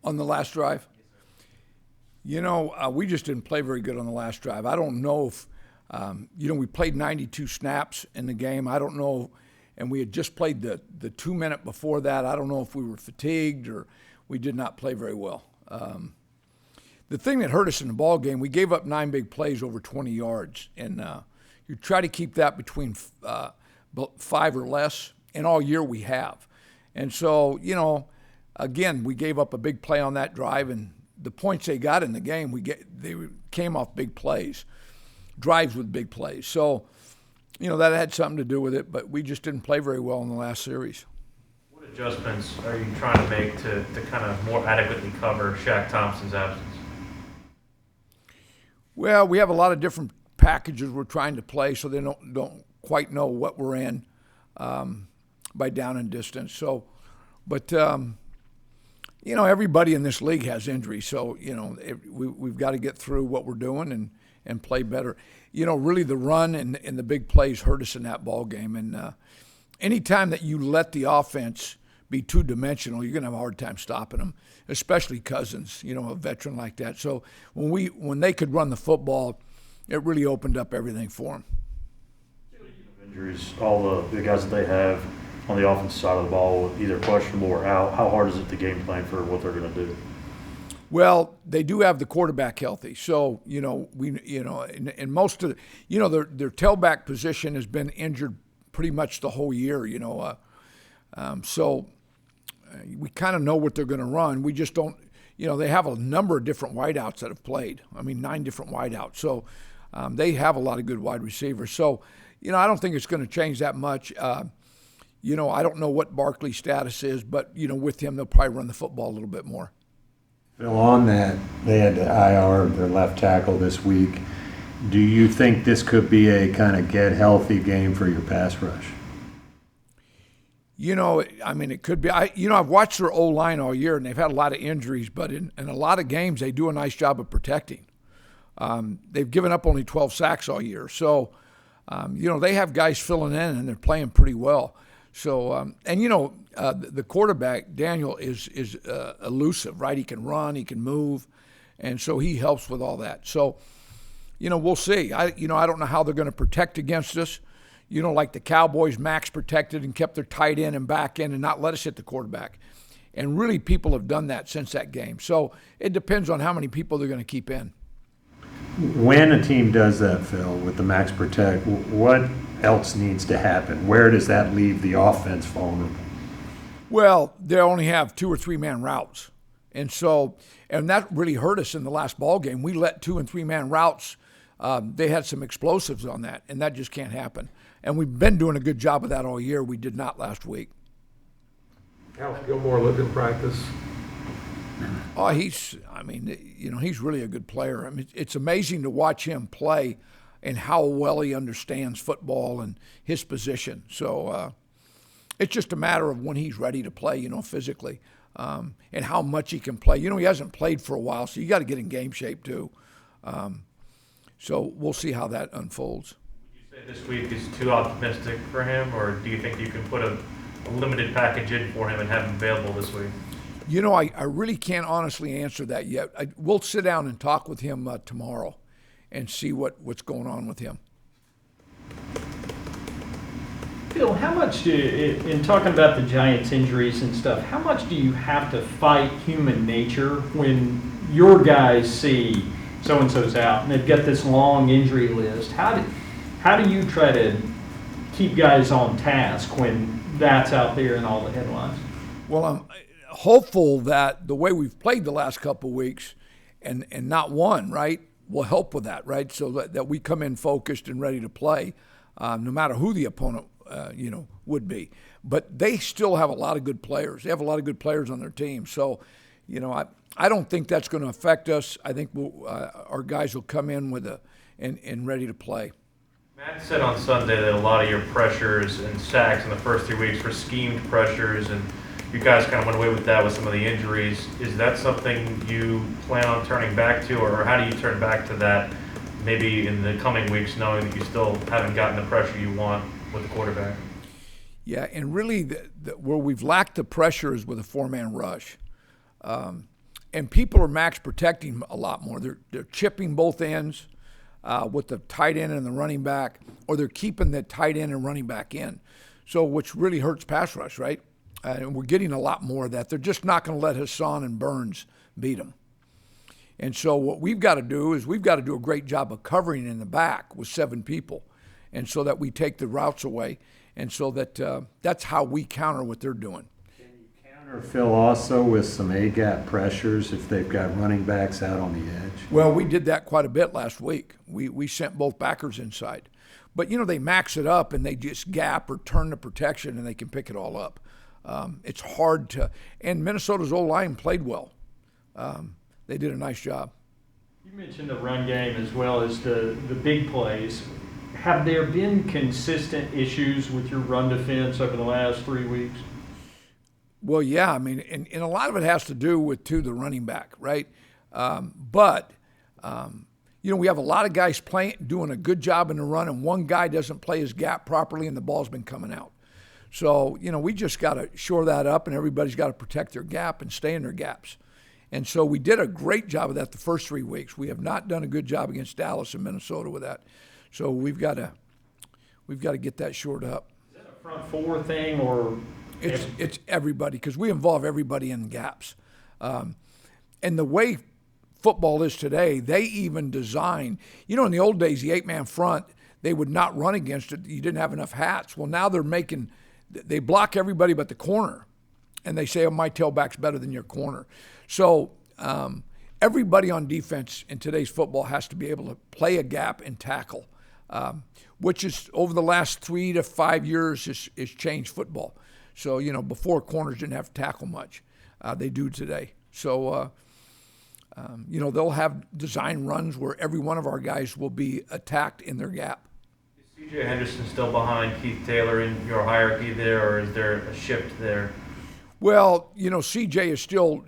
On the last drive? We just didn't play very good on the last drive. I don't know if, we played 92 snaps in the game. I don't know, and we had just played the 2 minute before that. I don't know if we were fatigued or we did not play very well. The thing that hurt us in the ball game, we gave up 9 big plays over 20 yards, and you try to keep that between 5 or less, and all year we have. And so, again, we gave up a big play on that drive, and the points they got in the game, they came off big plays, drives with big plays. So, that had something to do with it, but we just didn't play very well in the last series. What adjustments are you trying to make to kind of more adequately cover Shaq Thompson's absence? Well, we have a lot of different packages we're trying to play, so they don't quite know what we're in by down and distance. So, but everybody in this league has injuries, so we've got to get through what we're doing and play better. Really the run and the big plays hurt us in that ball game, and anytime that you let the offense be two-dimensional, you're going to have a hard time stopping them, especially Cousins, a veteran like that. So when they could run the football, it really opened up everything for them. Injuries, all the guys that they have on the offensive side of the ball, either questionable or out, how hard is it to game plan for what they're going to do? Well, they do have the quarterback healthy, so and most of their tailback position has been injured pretty much the whole year. So we kind of know what they're going to run. We just don't. They have a number of different wideouts that have played. 9 different wideouts. So they have a lot of good wide receivers. So I don't think it's going to change that much. I don't know what Barkley's status is, but with him they'll probably run the football a little bit more. Phil, on that, they had to IR their left tackle this week. Do you think this could be a kind of get healthy game for your pass rush? It could be. I've watched their O-line all year, and they've had a lot of injuries, but in a lot of games they do a nice job of protecting. They've given up only 12 sacks all year. So, they have guys filling in, and they're playing pretty well. So, the quarterback, Daniel, is elusive, right? He can run, he can move, and so he helps with all that. So, we'll see. I don't know how they're going to protect against us. Like the Cowboys, max protected and kept their tight end and back end and not let us hit the quarterback. And really, people have done that since that game. So it depends on how many people they're going to keep in. When a team does that, Phil, with the max protect, what else needs to happen? Where does that leave the offense vulnerable? Well, they only have 2 or 3 man routes. And that really hurt us in the last ball game. We let 2 and 3 man routes. They had some explosives on that, and that just can't happen. And we've been doing a good job of that all year. We did not last week. How's Gilmore look in practice? Oh, he's really a good player. It's amazing to watch him play and how well he understands football and his position. So it's just a matter of when he's ready to play, physically, and how much he can play. He hasn't played for a while, so you got to get in game shape too. So we'll see how that unfolds. Would you say this week is too optimistic for him, or do you think you can put a limited package in for him and have him available this week? I really can't honestly answer that yet. We'll sit down and talk with him tomorrow and see what's going on with him. Phil, how much in talking about the Giants' injuries and stuff, how much do you have to fight human nature when your guys see so-and-so's out and they've got this long injury list? How do you try to keep guys on task when that's out there in all the headlines? Well, I'm hopeful that the way we've played the last couple of weeks and not won, right, will help with that, right? So that we come in focused and ready to play, no matter who the opponent, would be. But they still have a lot of good players. They have a lot of good players on their team. So, I don't think that's going to affect us. I think our guys will come in and ready to play. Matt said on Sunday that a lot of your pressures and sacks in the first 3 weeks were schemed pressures, and you guys kind of went away with that with some of the injuries. Is that something you plan on turning back to, or how do you turn back to that maybe in the coming weeks, knowing that you still haven't gotten the pressure you want with the quarterback? Yeah, and really where we've lacked the pressure is with a 4-man rush. and people are max protecting a lot more. They're chipping both ends with the tight end and the running back, or they're keeping the tight end and running back in. So, which really hurts pass rush, right? And we're getting a lot more of that. They're just not going to let Hassan and Burns beat them. And so what we've got to do is we've got to do a great job of covering in the back with 7 people, and so that we take the routes away, and so that that's how we counter what they're doing. Can you counter Phil also with some A-gap pressures if they've got running backs out on the edge? Well, we did that quite a bit last week. We sent both backers inside. But, they max it up and they just gap or turn the protection and they can pick it all up. It's hard to – and Minnesota's O-line played well. They did a nice job. You mentioned the run game as well as the big plays. Have there been consistent issues with your run defense over the last 3 weeks? Well, yeah. I mean, and a lot of it has to do with, too, the running back, right? But we have a lot of guys doing a good job in the run, and one guy doesn't play his gap properly, and the ball's been coming out. So, we just got to shore that up, and everybody's got to protect their gap and stay in their gaps. And so we did a great job of that the first 3 weeks. We have not done a good job against Dallas and Minnesota with that. So we've got to get that shored up. Is that a front four thing, or it's everybody, because we involve everybody in gaps. And the way football is today, they even design, in the old days, the 8-man front, they would not run against it. You didn't have enough hats. Well, now they block everybody but the corner. And they say, oh, my tailback's better than your corner. So everybody on defense in today's football has to be able to play a gap and tackle, which is over the last 3 to 5 years has changed football. So, before corners didn't have to tackle much. They do today. So, they'll have design runs where every one of our guys will be attacked in their gap. Is C.J. Henderson still behind Keith Taylor in your hierarchy there, or is there a shift there? Well, CJ is still,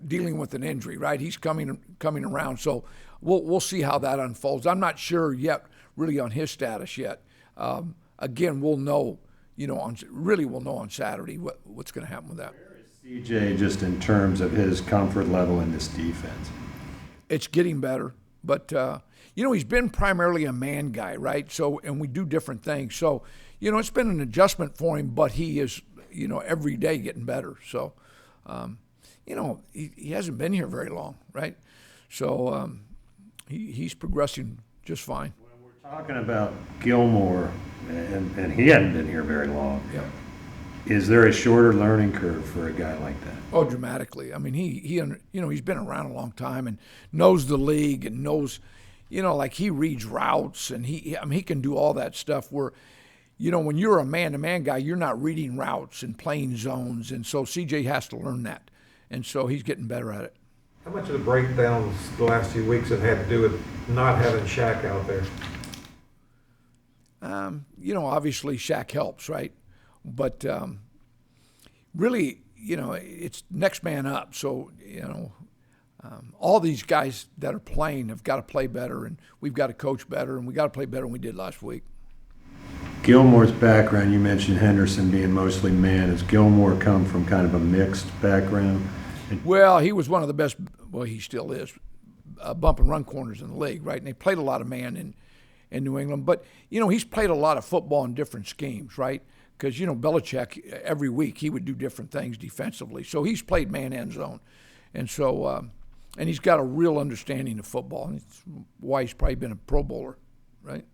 dealing with an injury, right? He's coming around, so we'll see how that unfolds. I'm not sure yet, really, on his status yet. Again, we'll know, we'll know on Saturday what's going to happen with that. Where is CJ just in terms of his comfort level in this defense? It's getting better, but he's been primarily a man guy, right? So, and we do different things. So, it's been an adjustment for him, but he is, every day getting better. So, he hasn't been here very long, right? So he's progressing just fine. When we're talking about Gilmore, and he hadn't been here very long, Yeah. Is there a shorter learning curve for a guy like that? Oh, dramatically. I mean, he's been around a long time and knows the league and knows, like he reads routes and he can do all that stuff where, when you're a man-to-man guy, you're not reading routes and playing zones, and so CJ has to learn that, and so he's getting better at it. How much of the breakdowns the last few weeks have had to do with not having Shaq out there? Obviously Shaq helps, right? But really, it's next man up. So, all these guys that are playing have got to play better, and we've got to coach better, and we got to play better than we did last week. Gilmore's background, you mentioned Henderson being mostly man. Has Gilmore come from kind of a mixed background? Well, he was one of the best, well, he still is, bump and run corners in the league, right? And they played a lot of man in New England. But, he's played a lot of football in different schemes, right? Because, Belichick, every week, he would do different things defensively. So he's played man and zone. And so, and he's got a real understanding of football. And it's why he's probably been a Pro Bowler, right?